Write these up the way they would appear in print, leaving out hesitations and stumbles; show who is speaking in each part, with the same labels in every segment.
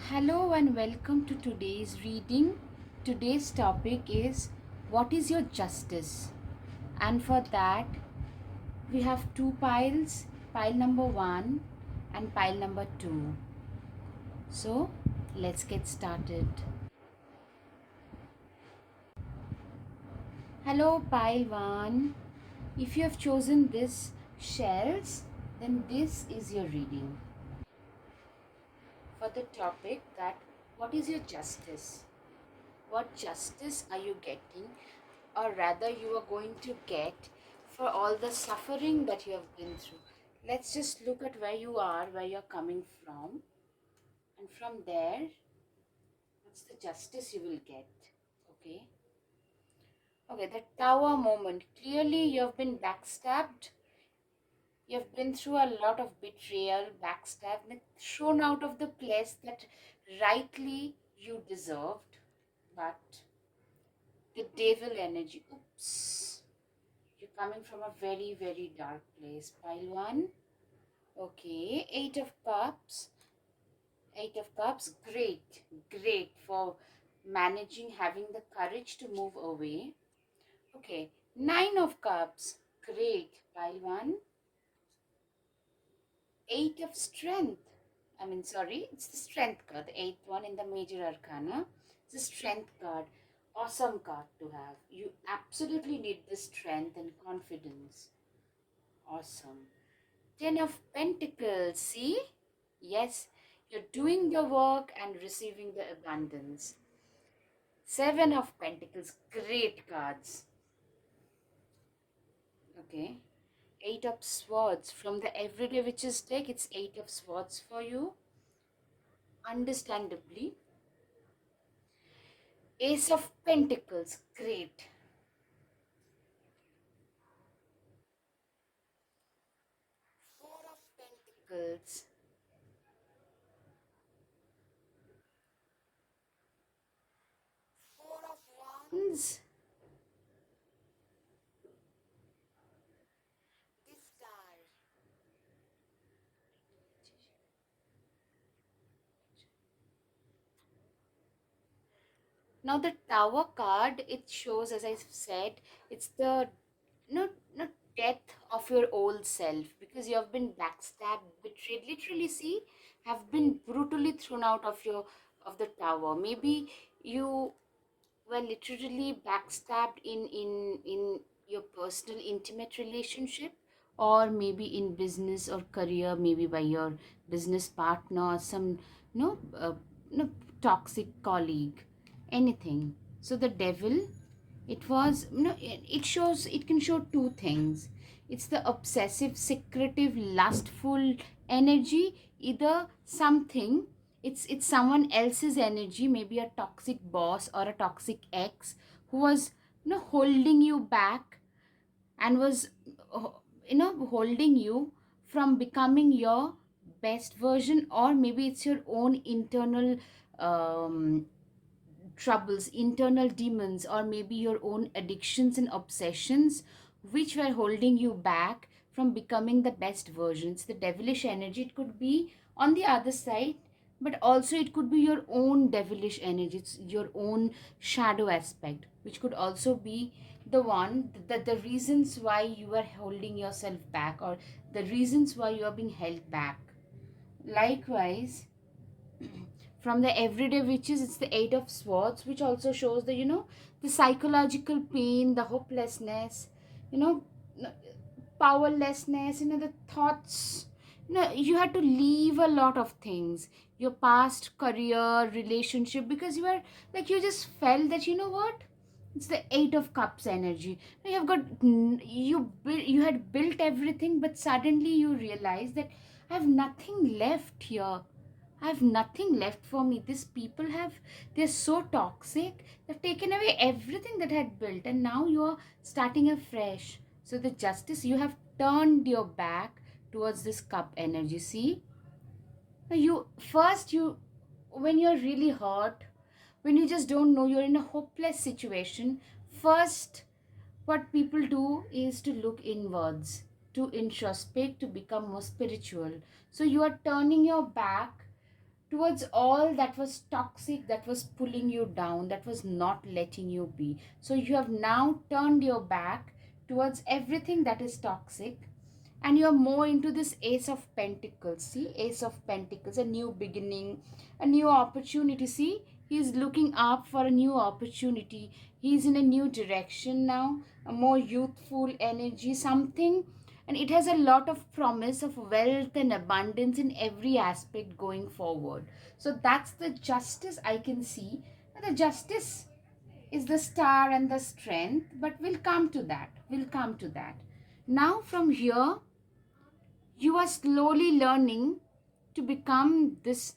Speaker 1: Hello and welcome to today's reading. Today's topic is what is your justice? And for that, we have two piles, pile number 1 and pile number 2. So, let's get started. Hello, pile 1. If you have chosen this shells, then this is your reading for the topic that what is your justice? What justice are you getting, or rather you are going to get, for all the suffering that you have been through? Let's just look at where you are, where you're coming from, and from there what's the justice you will get. Okay okay the tower moment. Clearly you have been backstabbed. You have been through a lot of betrayal, backstab, and thrown out of the place that rightly you deserved. But the devil energy, oops, you're coming from a very, very dark place. Pile 1. Okay. Eight of Cups. Eight of Cups. Great. Great for managing, having the courage to move away. Okay. Nine of Cups. Great. Pile 1. Eight of Strength. Sorry, it's the Strength card, the eighth one in the Major Arcana. It's the Strength card. Awesome card to have. You absolutely need the strength and confidence. Awesome. Ten of Pentacles, see? Yes, you're doing the work and receiving the abundance. Seven of Pentacles, great cards. Okay. Eight of Swords, from the Everyday Witches deck, it's Eight of Swords for you. Understandably. Ace of Pentacles, great. Four of Pentacles. Four of Wands. The Star. Now the Tower card, it shows, as I said, it's the not not death of your old self, because you have been backstabbed, betrayed, literally, see, have been brutally thrown out of the tower. Maybe you were literally backstabbed in your personal intimate relationship, or maybe in business or career, maybe by your business partner or some no no toxic colleague, anything. So the devil, it was it shows, it can show two things. It's the obsessive, secretive, lustful energy. Either something, it's someone else's energy, maybe a toxic boss or a toxic ex who was holding you back, and was uh, holding you from becoming your best version. Or maybe it's your own internal troubles, internal demons, or maybe your own addictions and obsessions which were holding you back from becoming the best versions. The devilish energy, it could be on the other side, but also it could be your own devilish energy. It's your own shadow aspect, which could also be the one that the reasons why you are holding yourself back, or the reasons why you are being held back. Likewise, from the Everyday Witches, it's the Eight of Swords, which also shows the the psychological pain, the hopelessness, you know powerlessness, the thoughts. You had to leave a lot of things, your past career, relationship, because you were like, you just felt that, what, it's the Eight of Cups energy. Now you have got, you had built everything, but suddenly you realize that I have nothing left here. I have nothing left for me. These people have, they're so toxic. They've taken away everything that I had built, and now you're starting afresh. So, the justice, you have turned your back towards this cup energy. See? Now when you're really hurt, when you just don't know, you're in a hopeless situation, first, what people do is to look inwards, to introspect, to become more spiritual. So, you are turning your back towards all that was toxic, that was pulling you down, that was not letting you be. So you have now turned your back towards everything that is toxic, and you're more into this Ace of Pentacles. See, Ace of Pentacles, a new beginning, a new opportunity. See, he's looking up for a new opportunity. He's in a new direction now, a more youthful energy, something. And it has a lot of promise of wealth and abundance in every aspect going forward. So that's the Justice I can see. The Justice is the star and the strength, but we'll come to that. We'll come to that. Now, from here, you are slowly learning to become this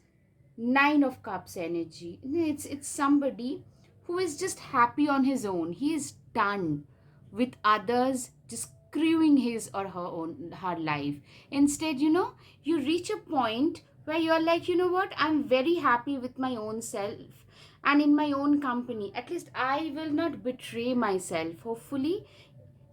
Speaker 1: Nine of Cups energy. It's somebody who is just happy on his own. He is done with others just screwing his or her life. Instead, you reach a point where you're like, you know what, I'm very happy with my own self and in my own company. At least I will not betray myself, hopefully.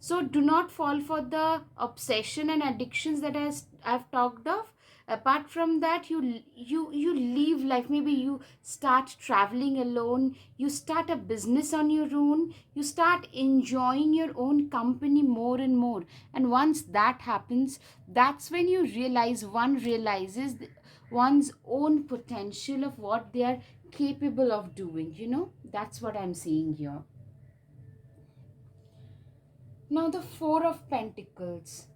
Speaker 1: So do not fall for the obsession and addictions that I've talked of. Apart from that, you live life. Maybe you start traveling alone, you start a business on your own, you start enjoying your own company more and more. And once that happens, that's when you realize, one realizes one's own potential of what they are capable of doing. That's what I'm seeing here. Now, the Four of Pentacles,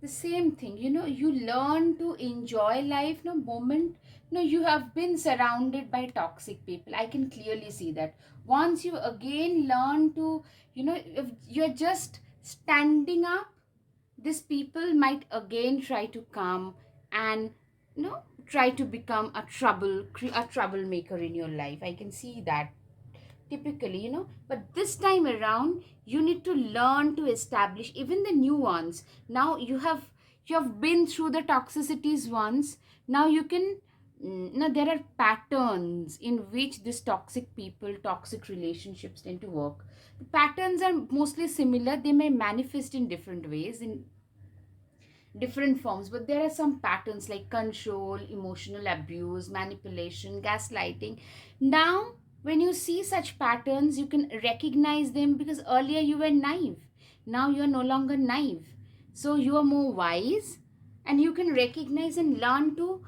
Speaker 1: the same thing. You learn to enjoy life. No moment, no, you have been surrounded by toxic people. I can clearly see that. Once you again learn to, if you're just standing up, these people might again try to come and, try to become a troublemaker in your life. I can see that typically, but this time around you need to learn to establish even the new ones. Now you have been through the toxicities once. Now you can, now there are patterns in which this toxic people, toxic relationships tend to work. The patterns are mostly similar. They may manifest in different ways, in different forms, but there are some patterns like control, emotional abuse, manipulation, gaslighting. Now when you see such patterns, you can recognize them, because earlier you were naive. Now you are no longer naive, so you are more wise, and you can recognize and learn to,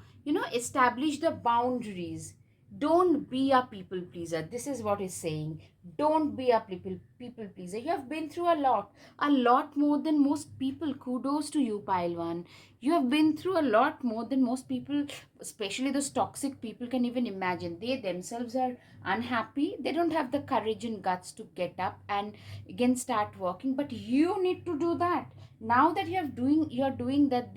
Speaker 1: establish the boundaries. Don't be a people pleaser. This is what is saying. Don't be a people pleaser. You have been through a lot more than most people. Kudos to you, pile one. You have been through a lot more than most people, especially those toxic people, can even imagine. They themselves are unhappy. They don't have the courage and guts to get up and again start working. But you need to do that. Now that you're doing that,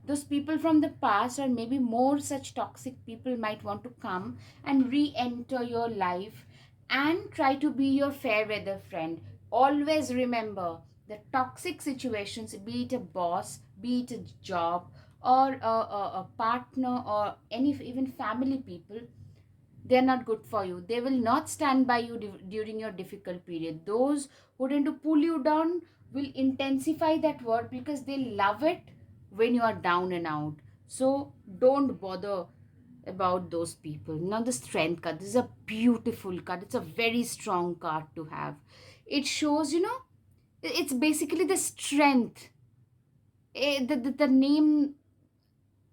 Speaker 1: those people from the past, or maybe more such toxic people, might want to come and re-enter your life and try to be your fair weather friend. Always remember, the toxic situations, be it a boss, be it a job, or a partner, or any even family people, they're not good for you. They will not stand by you during your difficult period. Those who tend to pull you down will intensify that word, because they love it when you are down and out. So don't bother about those people. Now, the Strength card, this is a beautiful card. It's a very strong card to have. It shows, it's basically the strength. The name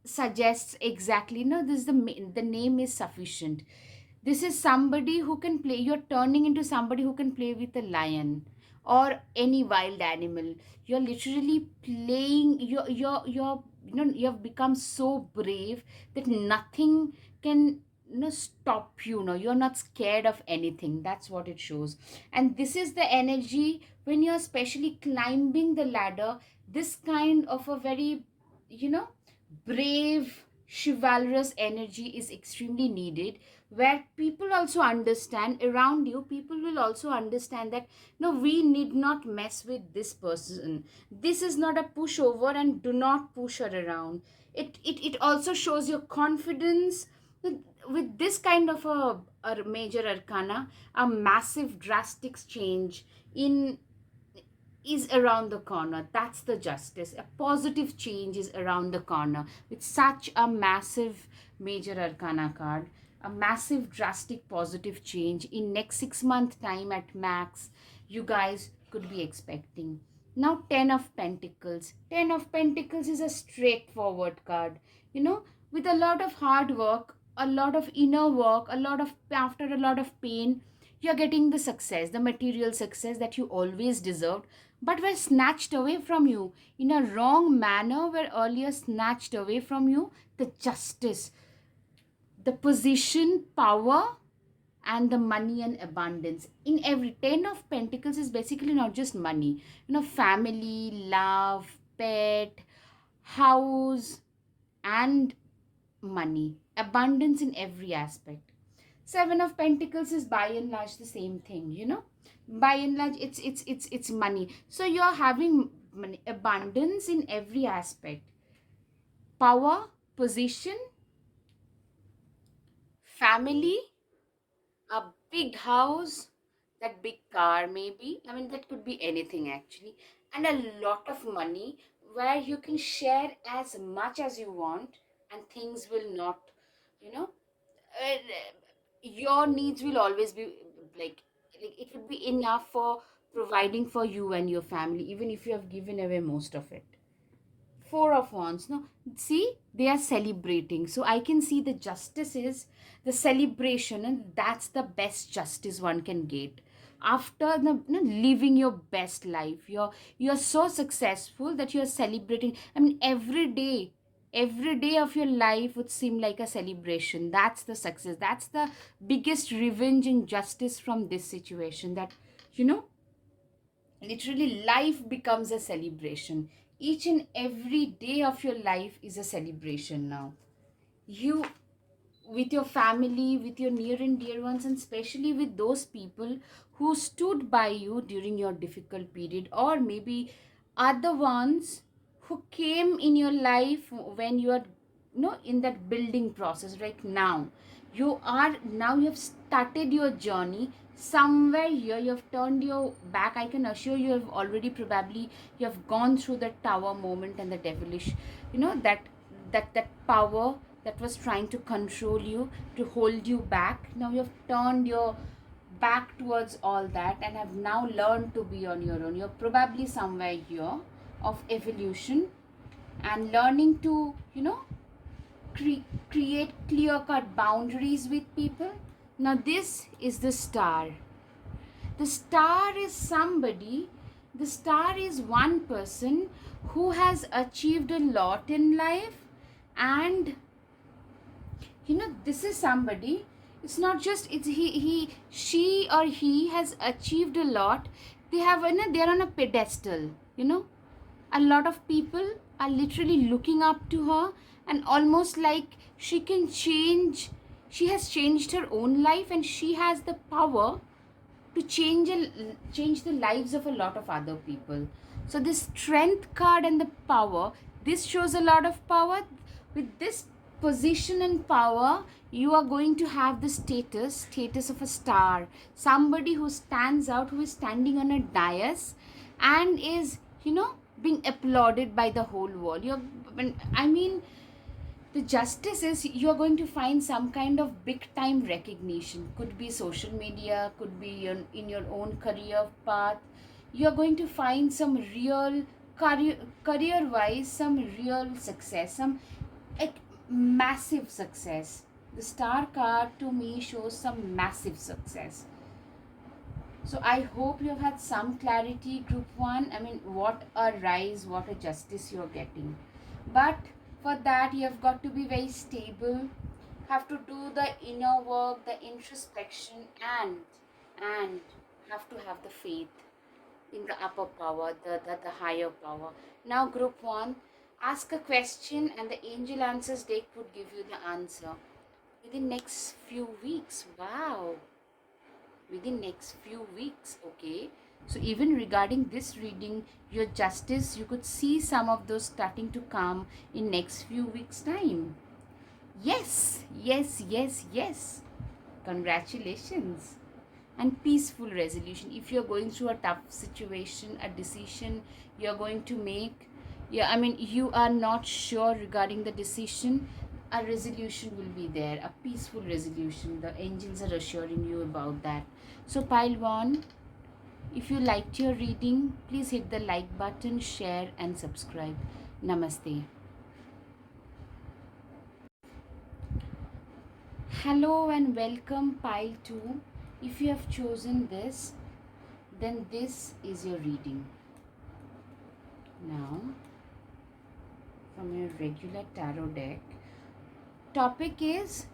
Speaker 1: suggests exactly. No, this is the name is sufficient. This is somebody who can play. You're turning into somebody who can play with a lion or any wild animal. You're literally playing. You have become so brave that nothing can, stop you. No, you're not scared of anything. That's what it shows. And this is the energy when you're especially climbing the ladder. This kind of a very, you know brave, chivalrous energy is extremely needed, where people also understand around you. People will also understand that, no, we need not mess with this person. This is not a pushover, and do not push her around. It also shows your confidence. With this kind of a major arcana, a massive drastic change in is around the corner. That's the Justice. A positive change is around the corner with such a massive major arcana card. A massive drastic positive change in next 6 month time at max you guys could be expecting. Now 10 of pentacles. 10 of pentacles is a straightforward card, you know, with a lot of hard work, a lot of inner work, a lot of after a lot of pain, you're getting the success, the material success that you always deserved, but were snatched away from you in a wrong manner, were earlier snatched away from you. The justice, the position, power, and the money and abundance in every 10 of pentacles is basically not just money, you know, family, love, pet, house, and money, abundance in every aspect. Seven of pentacles is by and large the same thing, you know, by and large it's money. So you're having money, abundance in every aspect, power, position, family, a big house, that big car, maybe. I mean, that could be anything actually, and a lot of money where you can share as much as you want, and things will not, you know, uh, your needs will always be like, it would be enough for providing for you and your family, even if you have given away most of it. Four of wands, no, see, they are celebrating, so I can see the justice is the celebration, and that's the best justice one can get after the, you know, living your best life. You're so successful that you're celebrating. I mean, every day of your life would seem like a celebration. That's the success, that's the biggest revenge and justice from this situation, that, you know, literally life becomes a celebration. Each and every day of your life is a celebration now. You, with your family, with your near and dear ones, and especially with those people who stood by you during your difficult period, or maybe other ones who came in your life when you are, you know, in that building process. Right now you are, now you have started your journey somewhere here, you have turned your back. I can assure you have already probably, you have gone through the tower moment and the devilish, you know, that power that was trying to control you, to hold you back. Now you have turned your back towards all that and have now learned to be on your own. You're probably somewhere here of evolution and learning to, you know, create clear cut boundaries with people. Now this is the star. The star is somebody, the star is one person who has achieved a lot in life, and, you know, this is somebody, it's not just, it's he she or he has achieved a lot. They have, you know, they're on a pedestal, you know, a lot of people are literally looking up to her, and almost like she can change, she has changed her own life, and she has the power to change the lives of a lot of other people. So this strength card and the power, this shows a lot of power. With this position and power, you are going to have the status of a star, somebody who stands out, who is standing on a dais and is, you know, being applauded by the whole world. You're, I mean, the justice is you're going to find some kind of big time recognition, could be social media, could be in your own career path. You're going to find some real career wise, some real success, some like massive success. The star card to me shows some massive success. So I hope you've had some clarity, group one. I mean, what a rise, what a justice you're getting. But for that, you have got to be very stable, have to do the inner work, the introspection, and have to have the faith in the upper power, the higher power. Now, group one, ask a question, and the angel answers deck would give you the answer within next few weeks. Wow, within next few weeks. Okay, so even regarding this reading, your justice, you could see some of those starting to come in next few weeks time. Yes, yes, yes, yes, congratulations. And peaceful resolution. If you're going through a tough situation, a decision you're going to make, yeah, I mean, you are not sure regarding the decision, a resolution will be there, a peaceful resolution. The angels are assuring you about that. So pile 1, if you liked your reading, please hit the like button, share and subscribe. Namaste. Hello and welcome pile 2. If you have chosen this, then this is your reading. Now, from your regular tarot deck, topic is,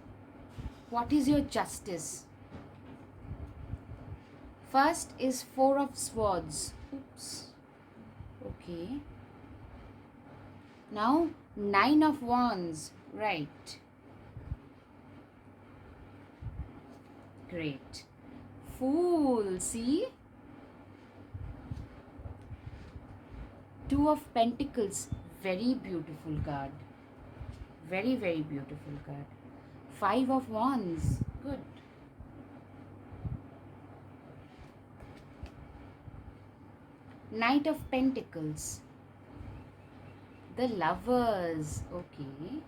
Speaker 1: what is your justice? First is 4 of Swords. Oops. Okay. Now 9 of Wands. Right. Great. Fool. See? 2 of Pentacles. Very beautiful card. Very, very beautiful card. 5 of Wands. Good. Knight of Pentacles. The Lovers. Okay.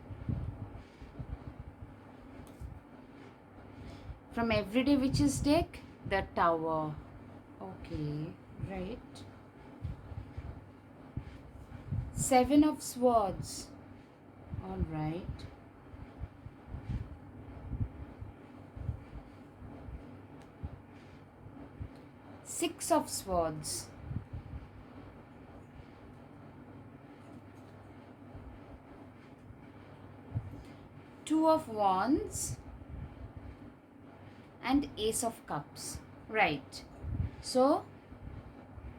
Speaker 1: From Everyday Witches deck, the Tower. Okay, right. 7 of Swords. All right. 6 of Swords. 2 of Wands and Ace of Cups. Right. So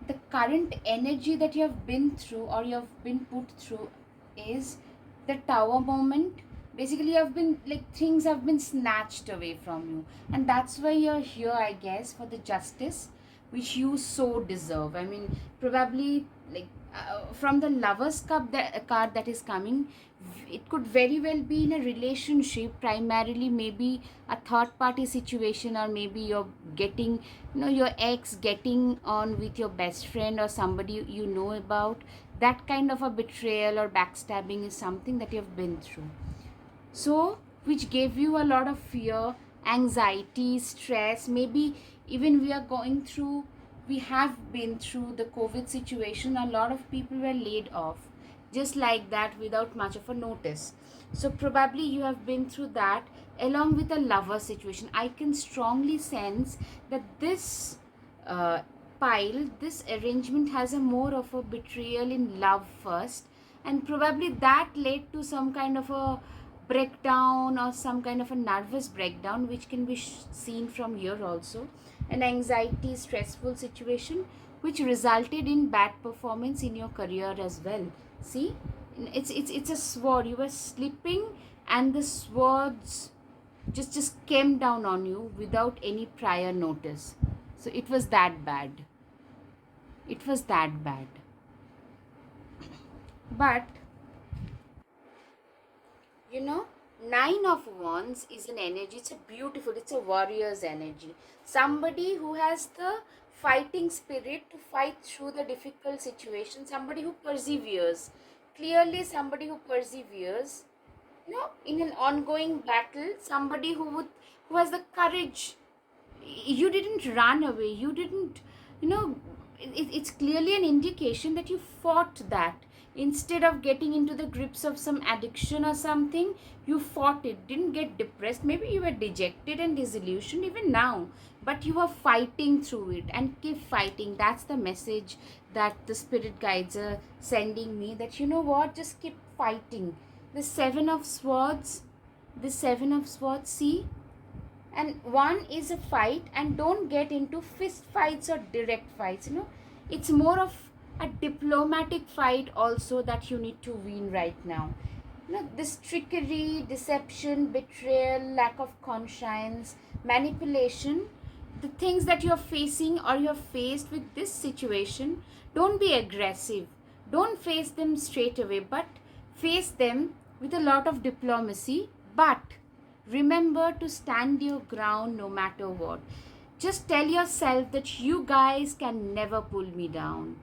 Speaker 1: the current energy that you have been through or you have been put through is the Tower moment. Basically, you have been like, things have been snatched away from you, and that's why you're here, I guess, for the justice which you so deserve. I mean, probably like from the Lover's Cup, card that is coming, it could very well be in a relationship, primarily maybe a third party situation, or maybe you're getting, your ex getting on with your best friend or somebody you know about. That kind of a betrayal or backstabbing is something that you've been through, so which gave you a lot of fear, anxiety, stress. Maybe even we have been through the COVID situation. A lot of people were laid off just like that without much of a notice. So probably you have been through that, along with a lover situation. I can strongly sense that this this arrangement has a more of a betrayal in love first, and probably that led to some kind of a breakdown or some kind of a nervous breakdown, which can be seen from here also. An anxiety, stressful situation which resulted in bad performance in your career as well. See, it's a sword. You were sleeping and the swords just came down on you without any prior notice. So it was that bad. It was that bad. But 9 of Wands is an energy. It's a warrior's energy. Somebody who has the fighting spirit to fight through the difficult situation. Somebody who perseveres. Clearly somebody who perseveres, in an ongoing battle. Somebody who has the courage. You didn't run away. You didn't, it's clearly an indication that you fought that. Instead of getting into the grips of some addiction or something, you fought it. Didn't get depressed. Maybe you were dejected and disillusioned even now, but you are fighting through it, and keep fighting. That's the message that the spirit guides are sending me, that just keep fighting. The 7 of Swords, see, and one is a fight, and don't get into fist fights or direct fights. It's more of a diplomatic fight also that you need to win right now. This trickery, deception, betrayal, lack of conscience, manipulation, the things that you're facing or you're faced with this situation, don't be aggressive. Don't face them straight away, but face them with a lot of diplomacy. But remember to stand your ground no matter what. Just tell yourself that you guys can never pull me down.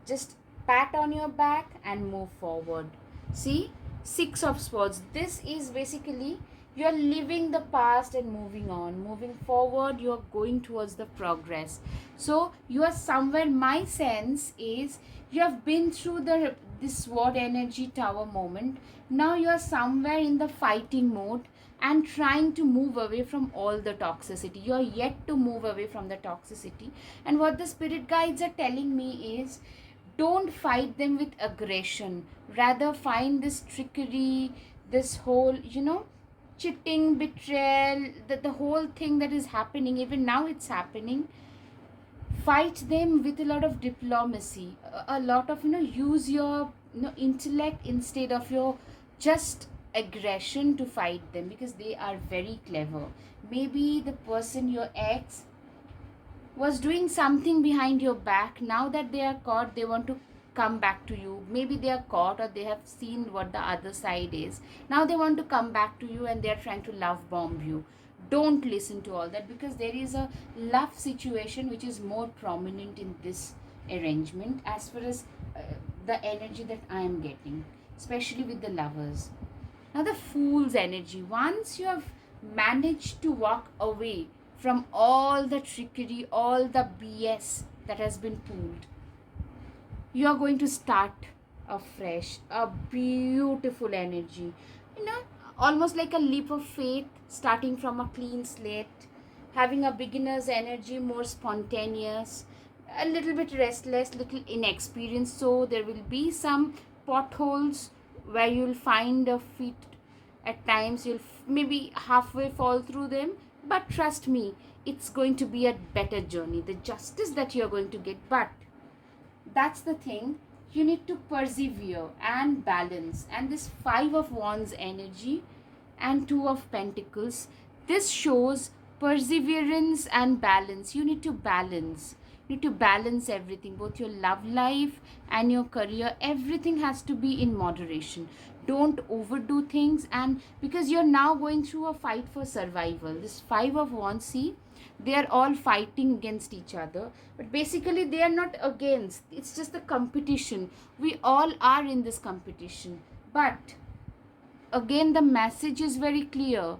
Speaker 1: Just pat on your back and move forward. See, Six of Swords. This is basically you are living the past and moving on, moving forward. You are going towards the progress. So you are somewhere. My sense is you have been through the this sword energy tower moment. Now you are somewhere in the fighting mode and trying to move away from all the toxicity. You are yet to move away from the toxicity. And what the spirit guides are telling me is, don't fight them with aggression, rather find this trickery, this whole, cheating, betrayal, the whole thing that is happening, even now it's happening. Fight them with a lot of diplomacy, a lot of, use your, intellect instead of your just aggression to fight them, because they are very clever. Maybe the person, your ex, was doing something behind your back. Now that they are caught, they want to come back to you. Maybe they are caught, or they have seen what the other side is. Now they want to come back to you and they are trying to love bomb you. Don't listen to all that, because there is a love situation which is more prominent in this arrangement, as far as the energy that I am getting, especially with the lovers. Now, the Fool's energy. Once you have managed to walk away from all the trickery, all the BS that has been pulled, you are going to start afresh. A beautiful energy. You know, almost like a leap of faith, starting from a clean slate, having a beginner's energy, more spontaneous, a little bit restless, little inexperienced. So there will be some potholes where you'll find a feet. At times you'll maybe halfway fall through them, but trust me, it's going to be a better journey. The justice that you're going to get, but that's the thing, you need to persevere and balance. And this Five of Wands energy and Two of Pentacles, this shows perseverance and balance. You need to balance. You need to balance everything, both your love life and your career. Everything has to be in moderation. Don't overdo things. And because you're now going through a fight for survival, this Five of Wands, see, they are all fighting against each other, but basically they are not against. It's just the competition. We all are in this competition, but again the message is very clear: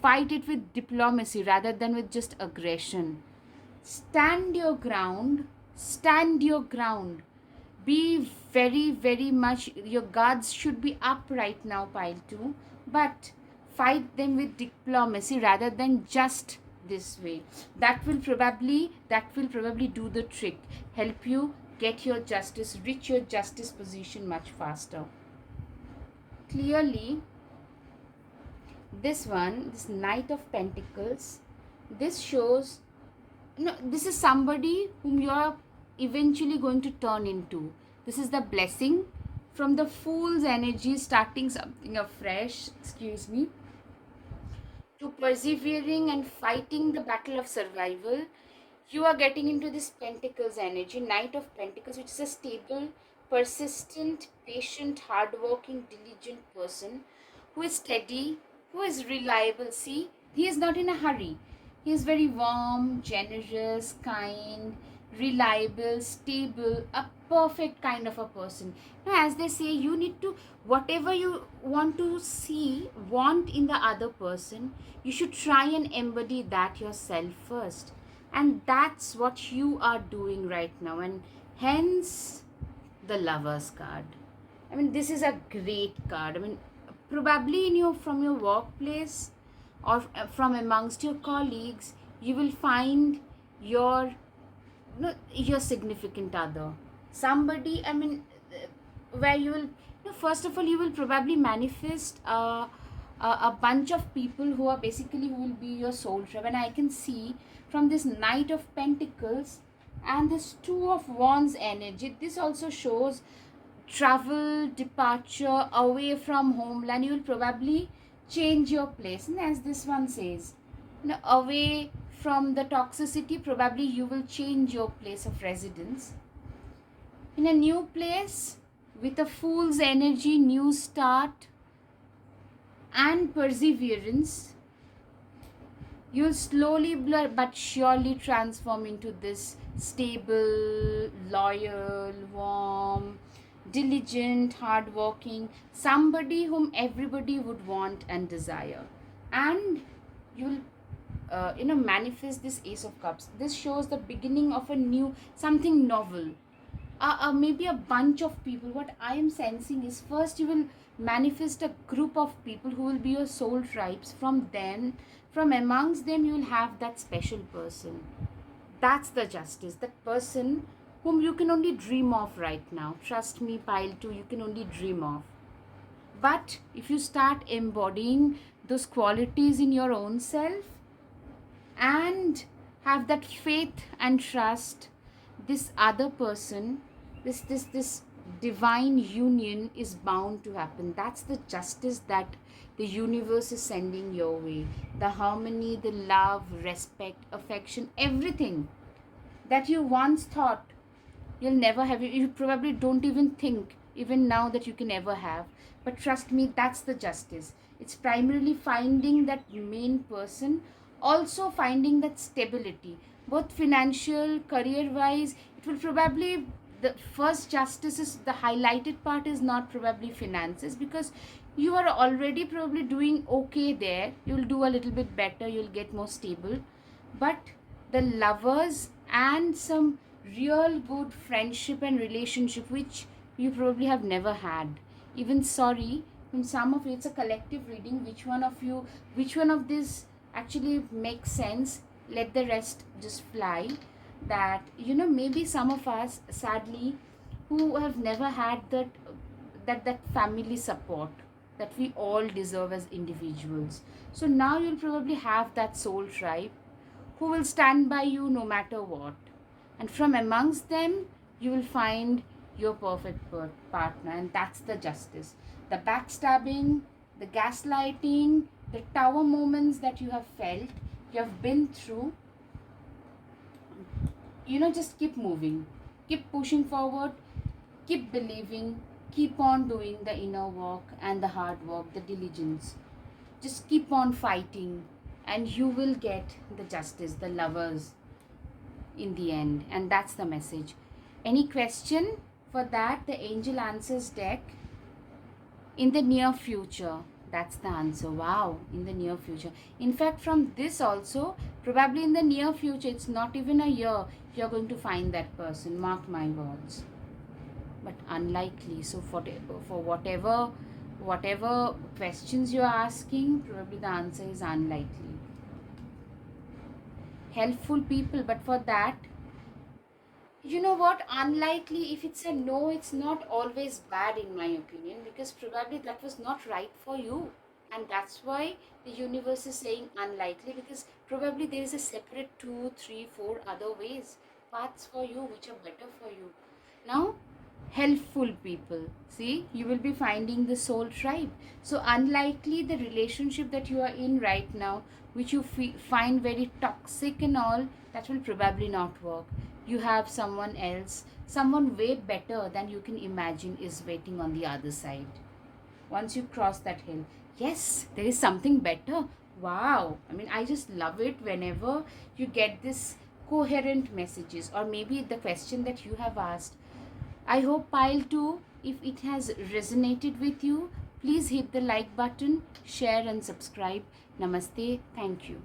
Speaker 1: fight it with diplomacy rather than with just aggression. Stand your ground. Stand your ground. Be very, very much, your guards should be up right now, pile 2, but fight them with diplomacy rather than just this way. That will probably do the trick, help you get your justice, reach your justice position much faster. Clearly, this Knight of Pentacles, this shows, this is somebody whom you are eventually going to turn into. This is the blessing from the Fool's energy, starting something afresh, excuse me, to persevering and fighting the battle of survival. You are getting into this Pentacles energy, Knight of Pentacles, which is a stable, persistent, patient, hardworking, diligent person who is steady, who is reliable. See, he is not in a hurry. He is very warm, generous, kind, reliable, stable, a perfect kind of a person. Now, as they say, you need to, whatever you want to see, want in the other person, you should try and embody that yourself first. And that's what you are doing right now. And hence the Lovers card. I mean, this is a great card. I mean, probably in your, from your workplace or from amongst your colleagues, you will find your, your significant other, somebody, I mean, where you will, first of all, you will probably manifest a bunch of people who are basically, who will be your soul tribe. And I can see from this Knight of Pentacles and this Two of Wands energy, this also shows travel, departure away from homeland. You will probably change your place, and as this one says, away from the toxicity, probably you will change your place of residence in a new place with a Fool's energy, new start and perseverance. You'll slowly but surely transform into this stable, loyal, warm, diligent, hardworking, somebody whom everybody would want and desire. And you'll manifest this Ace of Cups. This shows the beginning of a new something novel. Maybe a bunch of people. What I am sensing is, first you will manifest a group of people who will be your soul tribes. From amongst them, you will have that special person. That's the justice. That person whom you can only dream of right now. Trust me, pile 2, you can only dream of. But if you start embodying those qualities in your own self and have that faith and trust, this other person, this divine union is bound to happen. That's the justice that the universe is sending your way. The harmony, the love, respect, affection, everything that you once thought you'll never have, you probably don't even think even now that you can ever have. But trust me, that's the justice. It's primarily finding that main person, also finding that stability, both financial, career wise. It will probably, the first justice is the highlighted part, is not probably finances, because you are already probably doing okay there. You'll do a little bit better, you'll get more stable. But the lovers and some real good friendship and relationship which you probably have never had. Even, sorry, from some of you, it's a collective reading, which one of you, which one of this actually makes sense, let the rest just fly. That, maybe some of us, sadly, who have never had that family support that we all deserve as individuals. So now you'll probably have that soul tribe who will stand by you no matter what. And from amongst them, you will find your perfect partner, and that's the justice. The backstabbing, the gaslighting, the tower moments that you have felt, you have been through, just keep moving, keep pushing forward, keep believing, keep on doing the inner work and the hard work, the diligence. Just keep on fighting, and you will get the justice, the lovers in the end. And that's the message. Any question for that? The angel answers deck, in the near future. That's the answer. Wow, in the near future. In fact, from this also, probably in the near future, it's not even a year, you're going to find that person. Mark my words. But unlikely. So for whatever questions you're asking, probably the answer is unlikely. Helpful people, but for that, you know what, unlikely, if it's a no, it's not always bad in my opinion, because probably that was not right for you. And that's why the universe is saying unlikely, because probably there is a separate 2, 3, 4 other ways, paths for you which are better for you. Now, helpful people, see, you will be finding the soul tribe. So unlikely, the relationship that you are in right now, which you find very toxic and all, that will probably not work. You have someone else, someone way better than you can imagine, is waiting on the other side. Once you cross that hill, yes, there is something better. Wow, I mean, I just love it whenever you get this coherent messages, or maybe the question that you have asked. I hope pile 2, if it has resonated with you, please hit the like button, share and subscribe. Namaste. Thank you.